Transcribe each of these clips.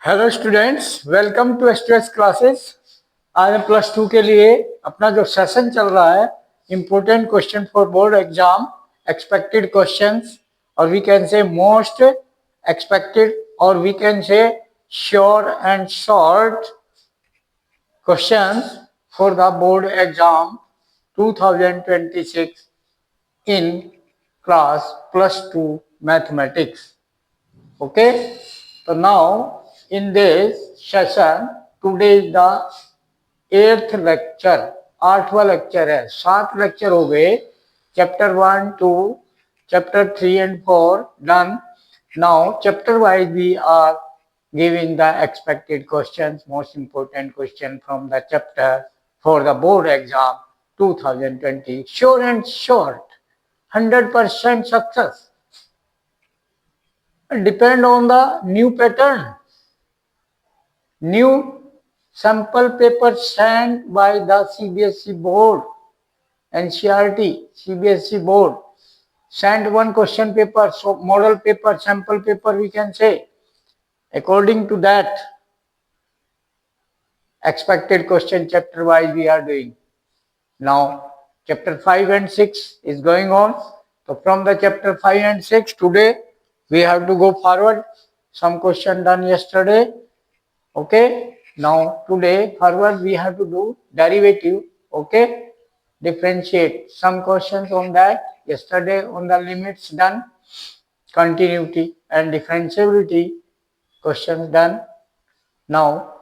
Hello students, welcome to STS classes. आज हम plus two के लिए अपना जो सेशन चल रहा है, important question for board exam, expected questions, और we can say most expected, और we can say sure and short questions for the board exam 2026 in class plus 2 mathematics. Okay, so now in this session, today is the 8th lecture. 8वां lecture है, 7 lecture हो गए. Chapter 1 2 chapter 3 and 4 done. Now chapter wise we are giving the expected questions, most important question from the chapter for the board exam 2020. Sure and short, 100% success. Depend on the new pattern. New sample paper sent by the CBSE board, NCERT, CBSE board sent one question paper, so model paper, sample paper we can say. According to that, expected question chapter wise we are doing. Now chapter 5 and 6 is going on. So from the chapter 5 and 6 today we have to go forward. Some question done yesterday. Okay, now today forward we have to do derivative. Okay, differentiate. Some questions on that yesterday on the limits done, continuity and differentiability questions done. Now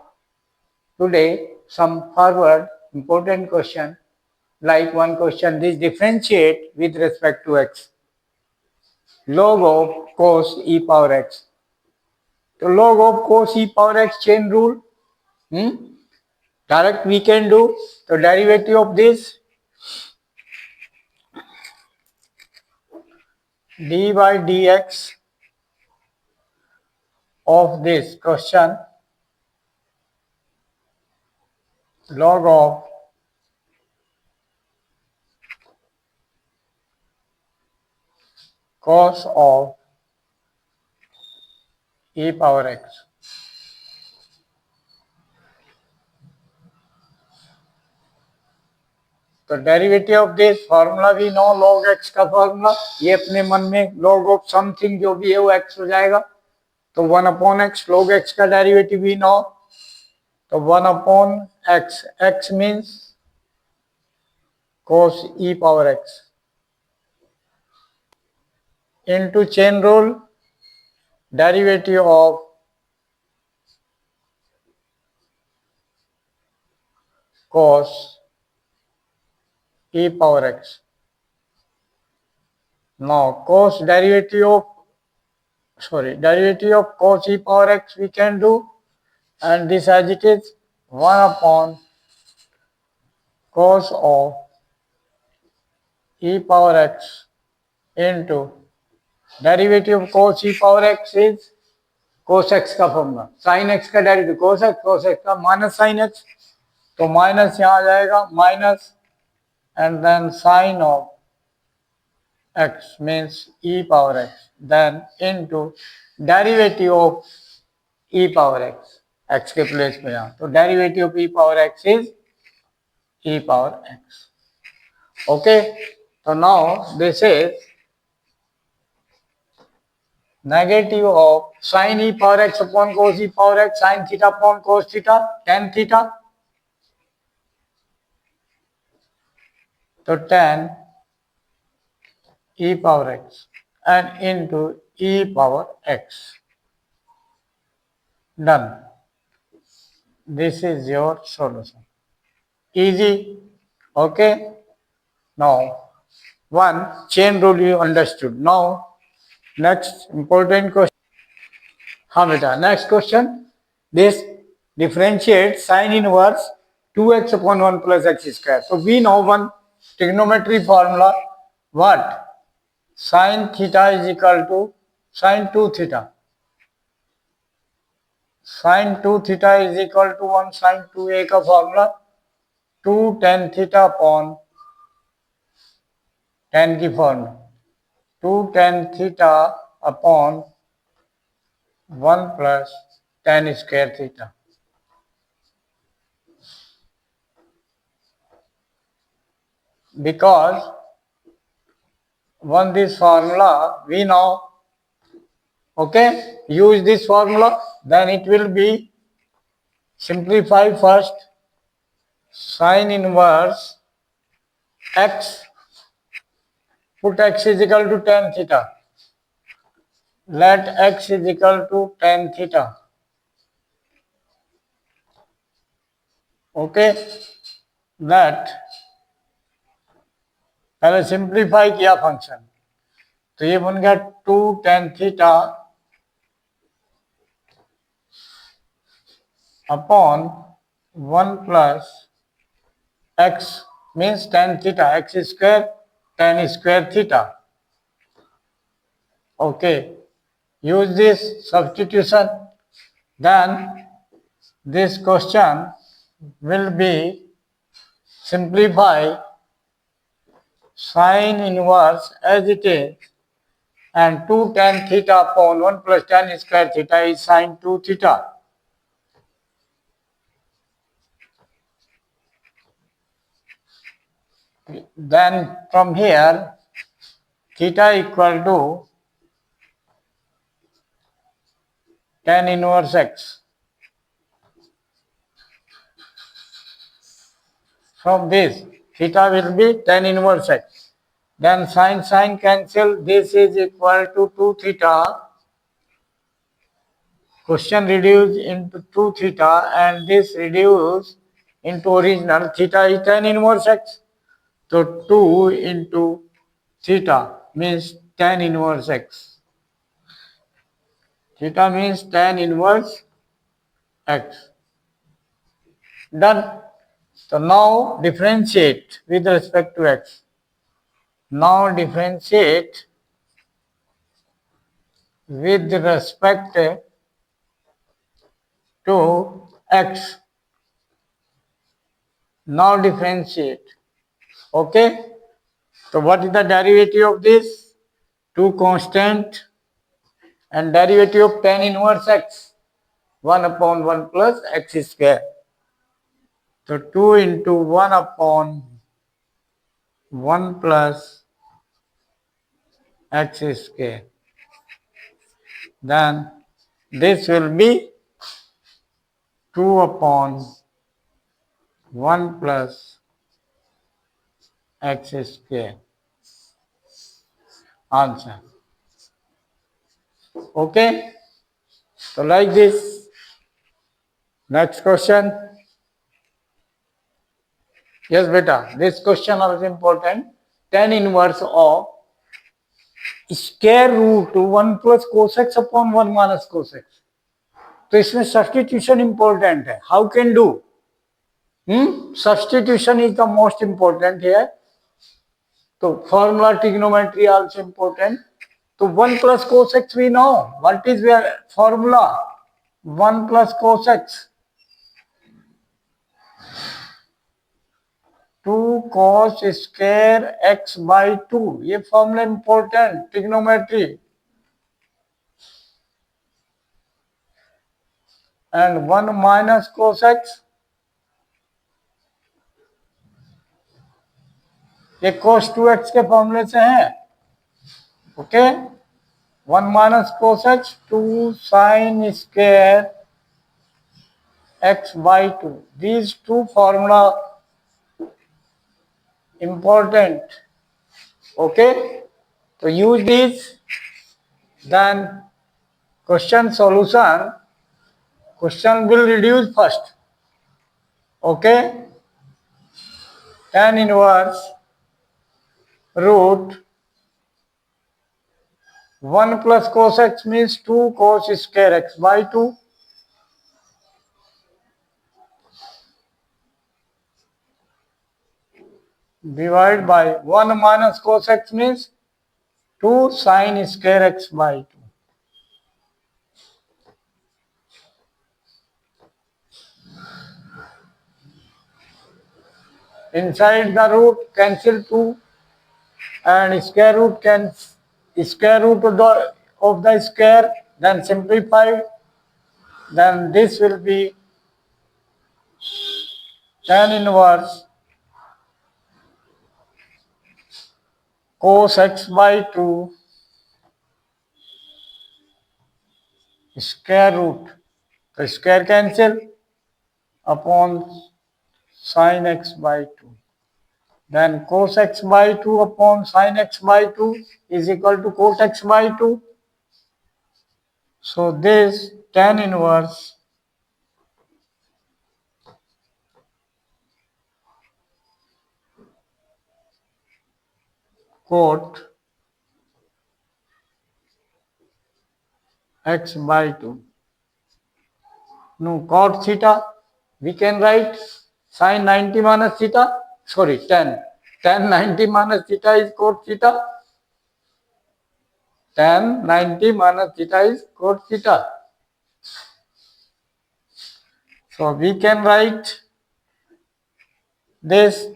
today some forward important question, like one question, this differentiate with respect to x. Log of cos e power x. So log of cos e power x chain rule. Direct we can do the derivative of this d by dx of this question log of cos of e power x. तो derivative of this formula भी no, log x का formula ये अपने मन में log of something जो भी है वो x हो जाएगा. तो 1/x log x का डेरिवेटिव भी नो. तो 1/x, x means cos e power x into chain rule derivative of cos e power x. Now cos derivative of cos e power x we can do, and this as it is 1/cos of e power x into derivative of cos e power x is cos x का formula, sin x का derivative cos x का minus sin x, तो minus यहाँ आ जाएगा minus and then sin of x means e power x, then into derivative of e power x, x के place में यहाँ, तो derivative of e power x is e power x. Okay, so now this is negative of sin e power x upon cos e power x, sin theta upon cos theta, tan theta. तो tan e power x and into e power x. Done. This is your solution. Easy. Okay. Now one chain rule you understood. Now next important question. हाँ बेटा, next question. This differentiate sin inverse 2x upon 1 plus x square. So we know one trigonometry formula. What? Sin theta is equal to sin 2 theta. Sin 2 theta is equal to 1 sin 2a का formula 2 tan theta upon tan की formula 2 tan theta upon 1 plus tan square theta. Because on this formula we know, okay, use this formula, then it will be simplify first sine inverse x, put x is equal to tan theta. Let x is equal to tan theta. Okay, that पहले simplify किया function, तो ये बन गया 2 tan theta upon 1 plus x means tan theta, x square tan square theta. Okay, use this substitution, then this question will be simplify sine inverse as it is, and 2 tan theta upon 1 plus tan square theta is sine 2 theta. Then from here theta equal to tan inverse x. From this theta will be tan inverse x. Then sine cancel, this is equal to 2 theta. Question reduced into 2 theta and this reduced into original theta is tan inverse x. So 2 into theta means tan inverse x. Theta means tan inverse x. Done. So now differentiate with respect to x. Now differentiate with respect to x. Now differentiate. Okay. So what is the derivative of this? 2 constant and derivative of tan inverse x. 1 upon 1 plus x square. So 2 into 1 upon 1 plus x square. Then this will be 2 upon 1 plus x square. Answer. Okay. So like this. Next question. Yes, beta. This question is important. Tan inverse of square root 1 plus cos x upon 1 minus cos x. तो इसमें substitution important है. How can do? Substitution is the most important here. So formula trigonometry also important. So 1 plus cos x we know. What is the formula? 1 plus cos x. 2 cos square x by 2. ये formula important. Trigonometry. And 1 minus cos x. ये cos 2x के फॉर्मूले से है. Okay. 1 minus cos x, 2 sin square x by 2. These two formula important. Okay. So use these. Then question solution. Question will reduce first. Okay. Tan inverse root 1 plus cos x means 2 cos square x by 2. Divide by 1 minus cos x means 2 sin square x by 2. Inside the root cancel 2 and square root of the square then simplified, then this will be tan inverse cos x by 2 square root, तो square cancel upon sin x by 2. Then cos x by 2 upon sin x by 2 is equal to cot x by 2. So this tan inverse cot x by 2. No, cot theta, we can write sin 90 minus theta, sorry, tan. Tan 90 minus theta is cot theta. Tan 90 minus theta is cot theta. So we can write this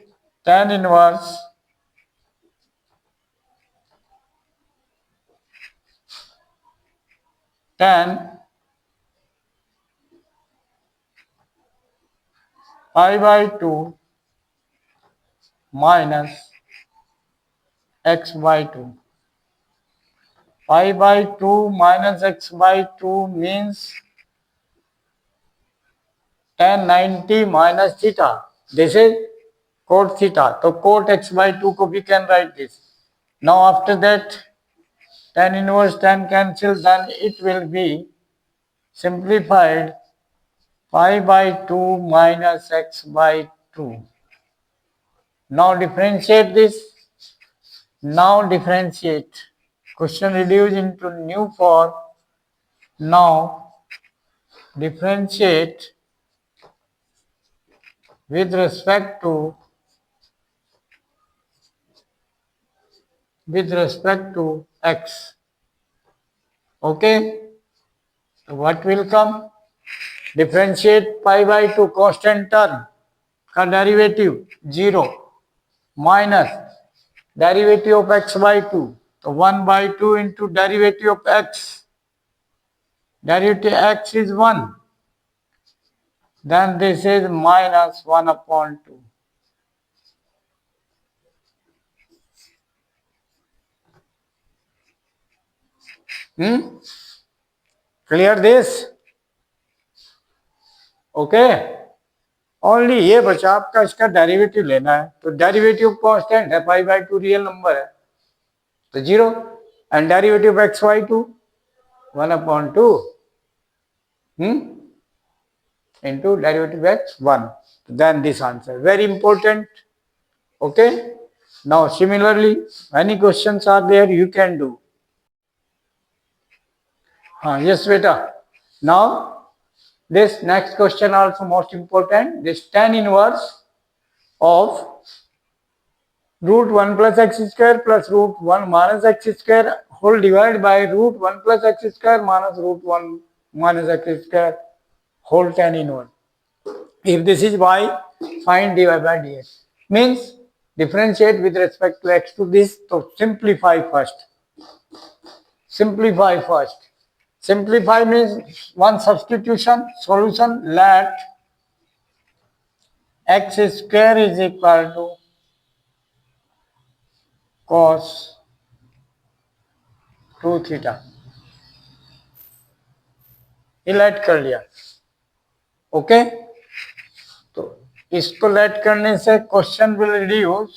tan inverse tan pi by 2 minus x by 2. Pi by 2 minus x by 2 means tan 90 minus theta. This is cot theta. So cot x by 2 ko we can write this. Now after that tan inverse tan cancel, then it will be simplified pi by 2 minus x by 2. Now differentiate this. Now differentiate. Question reduced into new form. Now differentiate with respect to x. Okay. So what will come? Differentiate pi by 2 constant term का derivative 0 minus derivative of x by 2. So 1 by 2 into derivative of x. Derivative x is 1. Then this is minus 1 upon 2. Clear this? Okay. Only ये बचा आपका, इसका derivative लेना है, तो derivative constant है, pi by 2 real number है तो 0, and derivative x by 2 1 upon 2 into derivative x 1. Then this answer very important. Okay. Now similarly, any questions are there, you can do. Yes beta. Now this next question also most important. This tan inverse of root 1 plus x square plus root 1 minus x square whole divided by root 1 plus x square minus root 1 minus x square whole tan inverse. If this is y, find dy by dx. Means differentiate with respect to x to this. So simplify first. Simplify first. Simplify means one substitution. Solution, let x square is equal to cos 2 theta. ये let कर लिया. Okay तो इसको let करने से question will reduce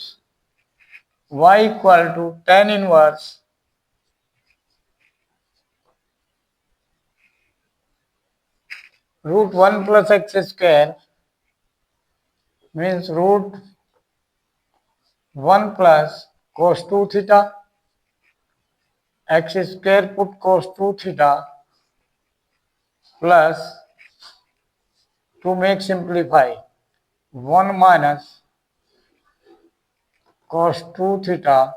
y equal to tan inverse root 1 plus x square means root 1 plus cos 2 theta, x square put cos 2 theta plus, to make simplify, 1 minus cos 2 theta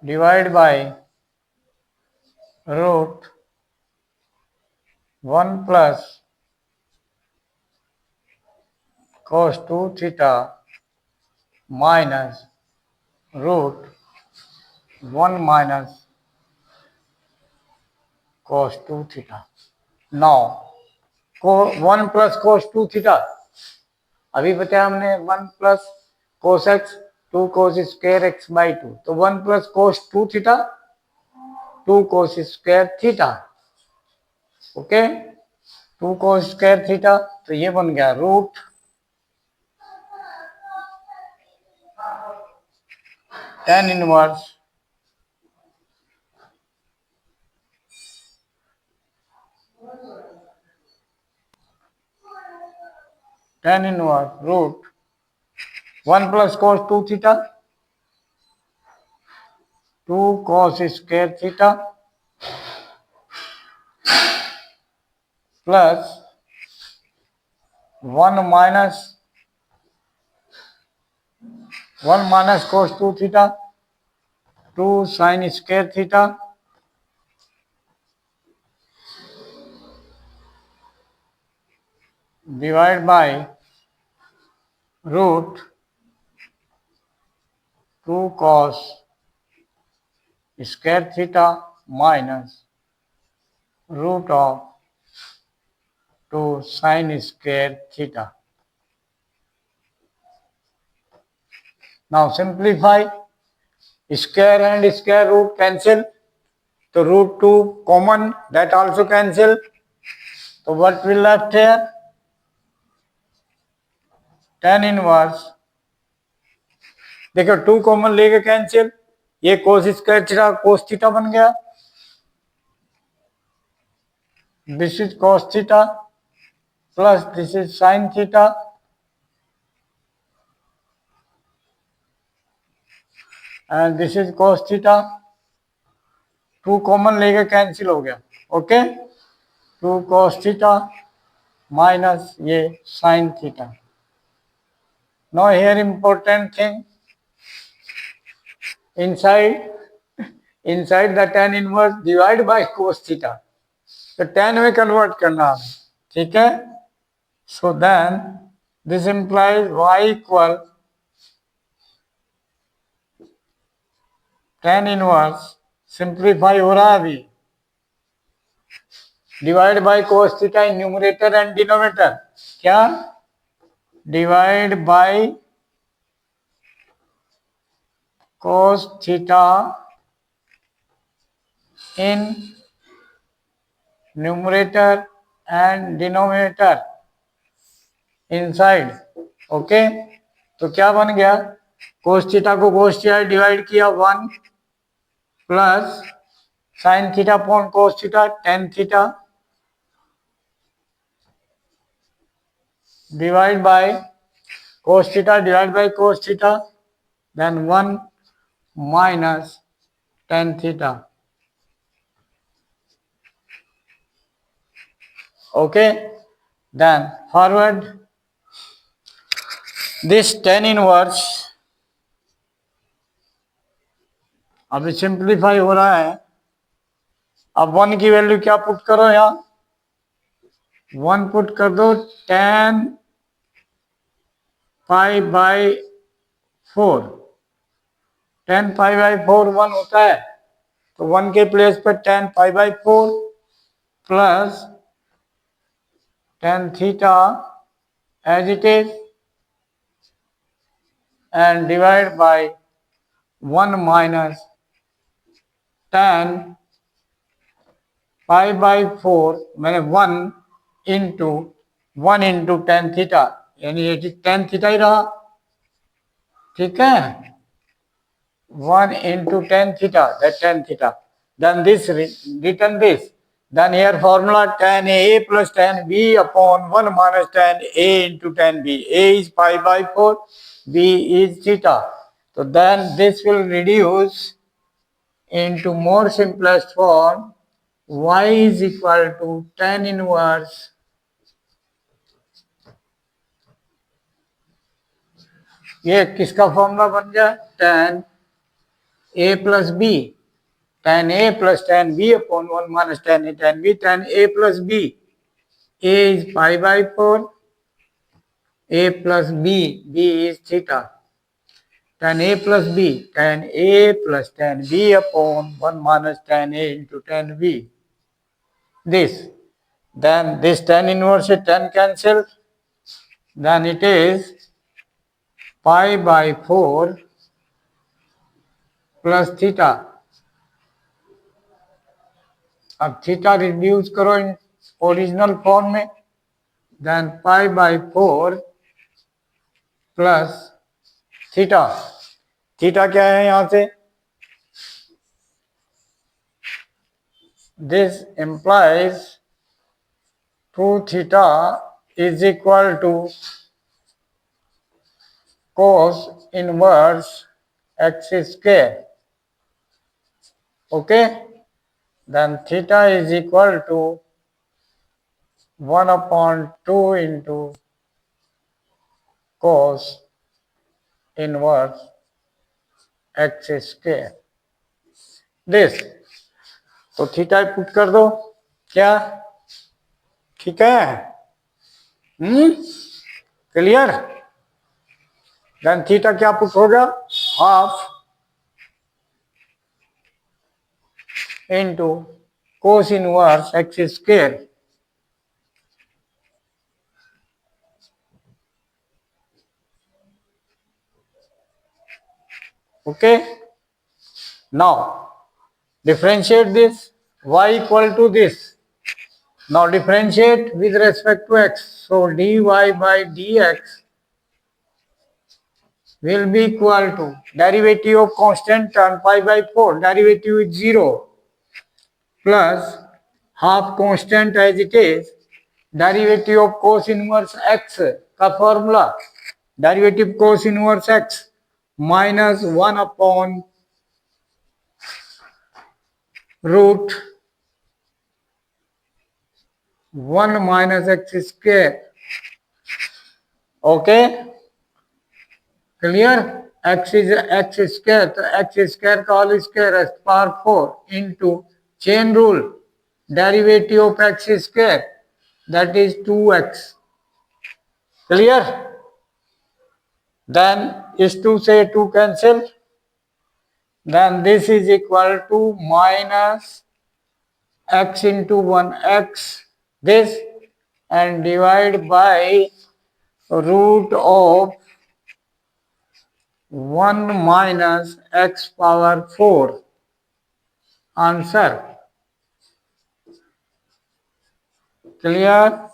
divided by root 1 plus cos 2 theta minus root 1 minus cos 2 theta. Now 1 plus cos 2 theta, अभी बताया हमने 1 plus cos x 2 cos square x by 2, तो 1 plus cos 2 theta 2 cos square theta. Okay, 2 cos square theta, तो ये बन गया root tan inverse root 1 plus cos 2 theta 2 cos square theta plus 1 minus cos 2 theta 2 sin square theta divided by root 2 cos square theta minus root of 2 sin square theta. Now simplify, square and square root cancel, so root 2 common, that also cancel. So what will left here? Tan inverse, देखो 2 common लेके cancel, ये cos square theta cos theta बन गया, this is cos theta plus this is sin theta and this is cos theta. 2 common लेके cancel हो गया. Okay, 2 cos theta minus ये sin theta. Now here important thing, inside the tan inverse divide by cos theta, तो tan में convert करना है, ठीक है. So then this implies y equal tan inverse, simplify हो रहा है अभी, divide by cos theta in numerator and denominator, क्या divide by cos theta in numerator and denominator inside. Okay, तो क्या बन गया, cos थीटा को cos थीटा डिवाइड किया 1 plus sin theta upon cos theta tan theta divide by cos theta divide by cos theta, then 1 minus tan theta. Okay, then forward this tan inverse अभी simplify हो रहा है. अब 1 की value क्या put करो, यहाँ 1 पुट कर दो, tan pi by 4, tan pi by 4 1 होता है, तो 1 के प्लेस पर tan pi by 4 plus tan theta as it is and divide by 1 minus tan pi by 4, मैंने 1 इंटू tan थीटा, यानी ये tan थीटा ही रहा, ठीक है. 1 into tan theta, that tan theta. Then this written this. Then here formula tan A plus tan B upon 1 minus tan A into tan B. A is pi by 4, B is theta. So then this will reduce into more simplest form. Y is equal to tan inverse ये किसका formula बन गया, tan A plus B, tan A plus tan B upon 1 minus tan A tan B, tan A plus B. A is pi by 4, A plus B, B is theta. tan A plus B, tan A plus tan B upon 1 minus tan A into tan B. This. Then this tan inverse tan cancelled. Then it is pi by 4 plus theta. अब theta reduce करो in original form में, then pi by 4 plus theta. Theta क्या है यहां से? This implies 2 theta is equal to cos inverse x square. Okay, then theta is equal to 1 upon 2 into cos inverse x square. This. तो theta put कर दो. क्या ठीक है? क्लियर? देन थीटा क्या पुट होगा? Half into cos inverse x square. Okay, now differentiate this, y equal to this. Now differentiate with respect to x. So dy by dx will be equal to derivative of constant term pi by 4, derivative is 0, plus half constant as it is, derivative of cos inverse x का formula, derivative cos inverse x minus 1 upon root 1 minus x square. Okay, clear? X is x square, तो x square का whole square x power 4 into chain rule, derivative of x square, that is 2x. Clear? Then is 2 से 2 cancel. Then this is equal to minus x into 1x, this, and divide by root of 1 minus x power 4. Answer. Clear?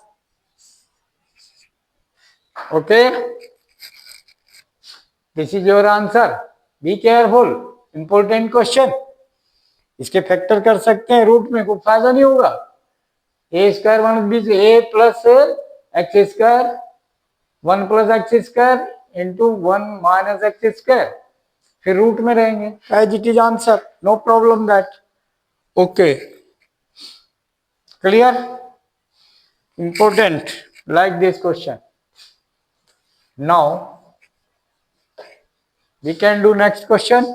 Okay, this is your answer. Be careful, important question. इसके factor कर सकते हैं root में, कोई फायदा नहीं होगा. A square 1 बीच a plus x square 1 plus x square into 1 minus x square, फिर रूट में रहेंगे. As it is answer, no problem that. Okay, clear? Important, like this question. Now we can do next question.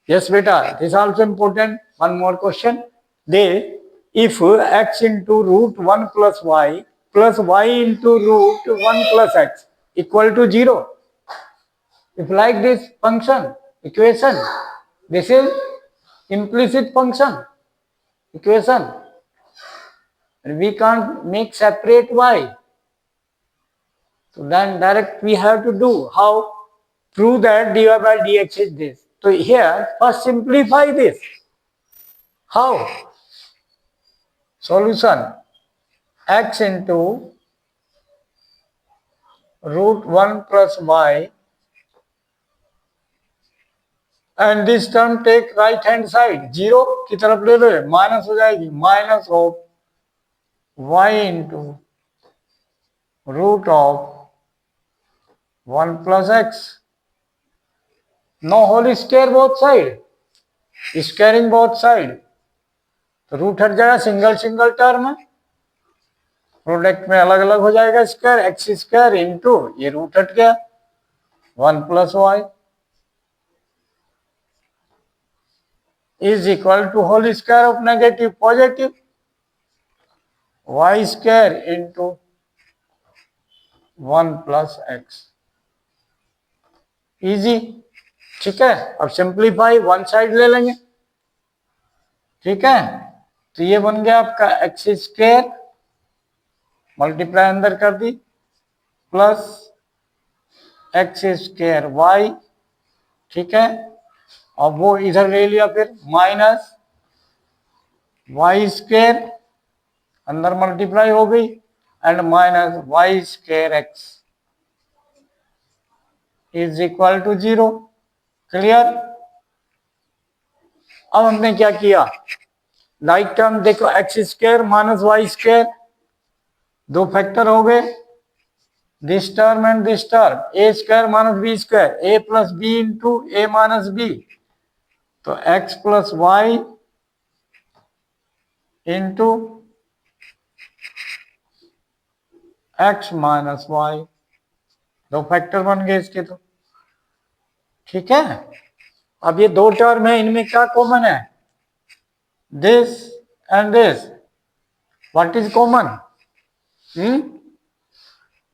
Yes beta, this is also important. One more question. They, if x into root 1 plus y into root 1 plus x equal to 0, if like this function equation, this is implicit function equation, and we can't make separate y. So then direct we have to do how? Prove that dy by dx is this. So here first simplify this. How? Solution: x into root 1 plus y, and this term take right hand side, 0 की तरफ ले लो, minus हो जाएगी, minus of y into root of 1 plus x. No whole square both side, squaring both side, तो root हट जाएगा, single single term है, product में अलग अलग हो जाएगा स्क्वायर, एक्स स्क्वायर इंटू ये रूट हट गया 1 plus y is equal to whole square of negative positive y square into 1 plus x. Easy, ठीक है। अब सिंप्लीफाई वन साइड ले लेंगे, ठीक है। तो ये बन गया आपका एक्स स्क्वायर, मल्टीप्लाई अंदर कर दी, प्लस एक्स स्क्वायर वाई, ठीक है। अब वो इधर ले लिया, फिर माइनस वाई स्क्वायर, अंदर मल्टीप्लाई हो गई, and minus Y square x is equal to 0। Clear. अब हमने क्या किया, लाइक टर्म देखो, एक्स स्क्वायर माइनस वाई स्क्वायर, दो फैक्टर हो गए, this term and this term, a square minus b square, a plus b into a minus b, तो x plus Y into x minus y, दो फैक्टर बन गए इसके तो, ठीक है। अब ये दो टर्म है, इनमें क्या कॉमन है, this and this, what is common,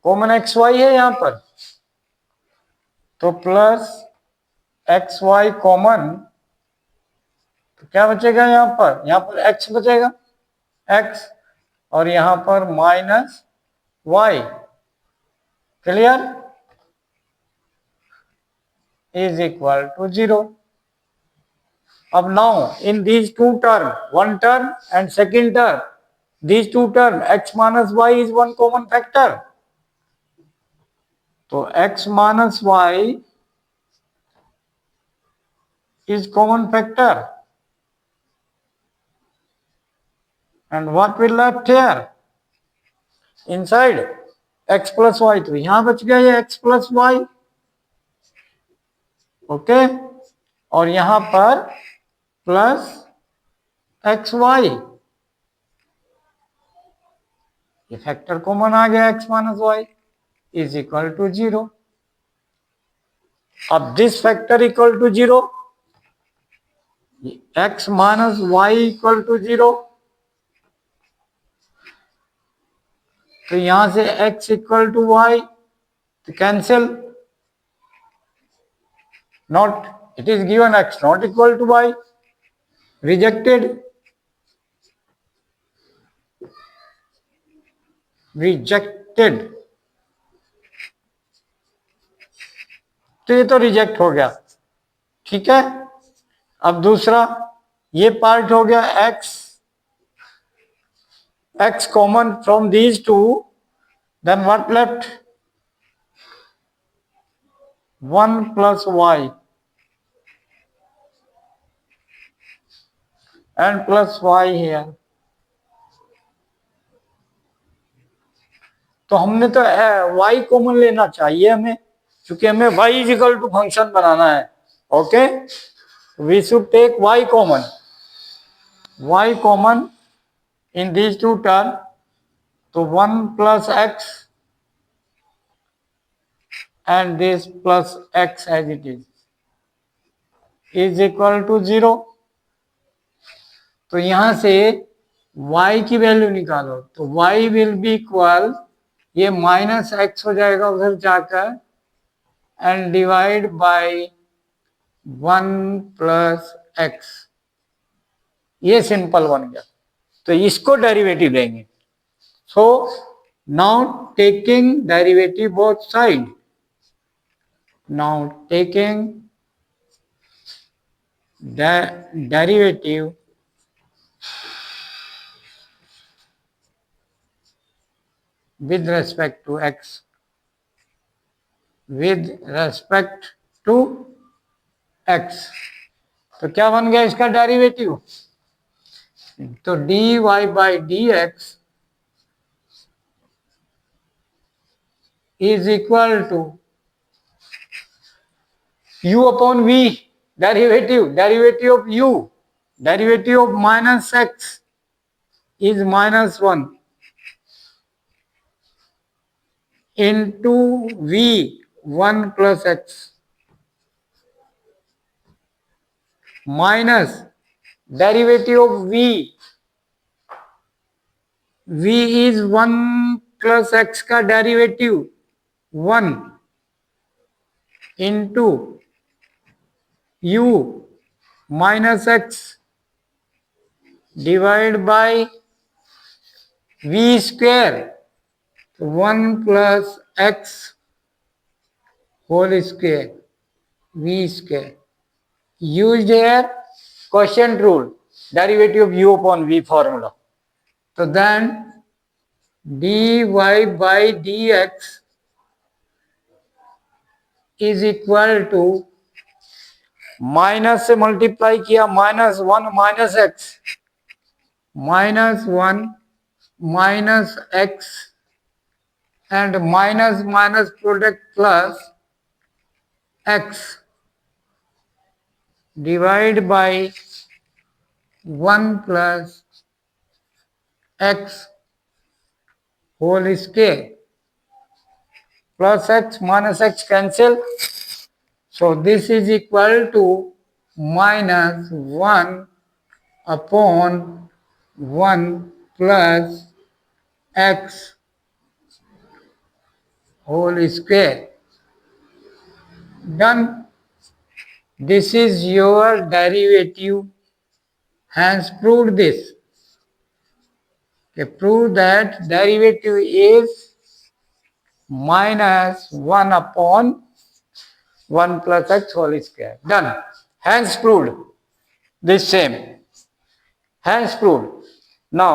common x y है यहां पर, तो प्लस एक्स वाई कॉमन, तो क्या बचेगा यहां पर एक्स बचेगा, एक्स, और यहां पर minus y. Clear, is equal to 0। अब now in these two term, one term and second term, these two term x minus y is one common factor, तो x minus y is common factor, and what will left here inside x plus y, तो यहां बच गया ये x plus y, okay, और यहां पर plus x y, ये फैक्टर कॉमन आ गया, x minus y is equal to 0। अब this factor equal to 0, x minus y equal to 0, तो यहां से x इक्वल टू वाई, तो cancel, not, it is given x not equal to y, rejected, rejected, तो ये तो reject हो गया, ठीक है। अब दूसरा, ये पार्ट हो गया x common from these two, then what left, 1 plus y and plus y here, तो हमने तो y कॉमन लेना चाहिए हमें, क्योंकि हमें y is equal to function बनाना है, okay, we should take y common in these two term, तो 1 plus x and this plus x as it is equal to 0। तो यहां से y की वैल्यू निकालो, तो y विल बी इक्वल, ये माइनस एक्स हो जाएगा उधर जाकर, and divide by 1 plus x, ये सिंपल बन गया, तो इसको डेरिवेटिव लेंगे। So now taking derivative both side, now taking derivative with respect to x, with respect to x, तो क्या बन गया इसका डेरिवेटिव, तो dy by dx is equal to u upon v, derivative of u, derivative of minus x is minus 1 into v 1 plus x, minus derivative of v is 1 plus x का derivative 1 into u minus x divide by v square, 1 plus x whole square v square. Used here quotient rule, derivative of u upon v formula. So then dy by dx is equal to minus से multiply किया -1 minus x, -1 minus x and minus minus product plus x divide by 1 plus x whole square plus x minus x cancel. So this is equal to minus 1 upon 1 plus x whole square. Done. This is your derivative. Hence proved this. Okay, prove that derivative is minus 1 upon 1 plus x whole square. Done. Hence proved. This same. Hence proved. Now,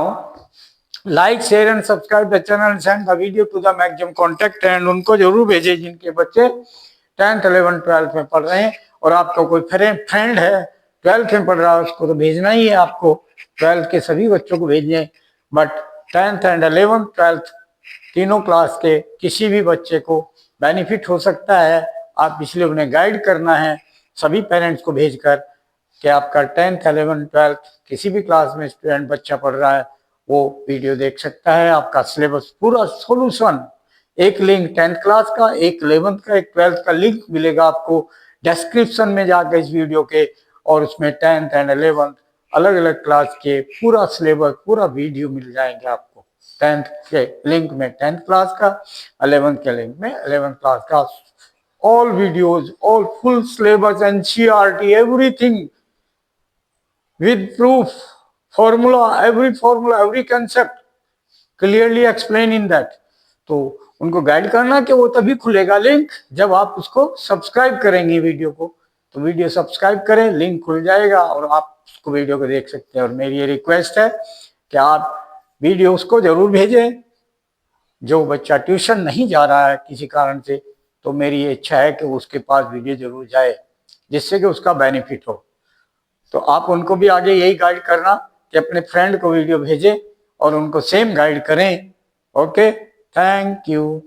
like, share and subscribe the channel and send the video to the maximum contact and उनको जरूर भेजें जिनके बच्चे 10th 11th 12th में पढ़ रहे हैं. और आपका कोई फ्रेंड है 12th में पढ़ रहा है उसको तो भेजना ही है. आपको 12th के सभी बच्चों को भेजें, but 10th and 11th 12th तीनों क्लास के किसी भी बच्चे को बेनिफिट हो सकता है. आप इसलिए उन्हें गाइड करना है सभी पेरेंट्स को भेजकर कि आपका 10th 11th 12th किसी भी क्लास में स्टूडेंट बच्चा पढ़ रहा है वो वीडियो देख सकता है. आपका सिलेबस पूरा सॉल्यूशन, एक लिंक 10th क्लास का, एक 11th का, एक 12th का लिंक मिलेगा आपको डिस्क्रिप्शन में जाकर इस वीडियो के, और उसमें 10th एंड 11th अलग अलग क्लास के पूरा सिलेबस पूरा वीडियो मिल जाएंगे आपको. 10th के लिंक में 10th क्लास का, 11th के लिंक में 11th क्लास का, all videos, all full syllabus, NCERT, everything with proof, formula, every concept clearly explain in that. तो उनको गाइड करना कि वो तभी खुलेगा लिंक जब आप उसको सब्सक्राइब करेंगे वीडियो को. तो वीडियो सब्सक्राइब करें, लिंक खुल जाएगा और आप उसको वीडियो को देख सकते हैं. और मेरी ये रिक्वेस्ट है कि आप वीडियो उसको जरूर भेजें जो बच्चा ट्यूशन नहीं जा रहा है किसी कारण से, तो मेरी ये इच्छा है कि उसके पास वीडियो जरूर जाए जिससे कि उसका बेनिफिट हो. तो आप उनको भी आगे यही गाइड करना कि अपने फ्रेंड को वीडियो भेजें और उनको सेम गाइड करें. Okay, thank you.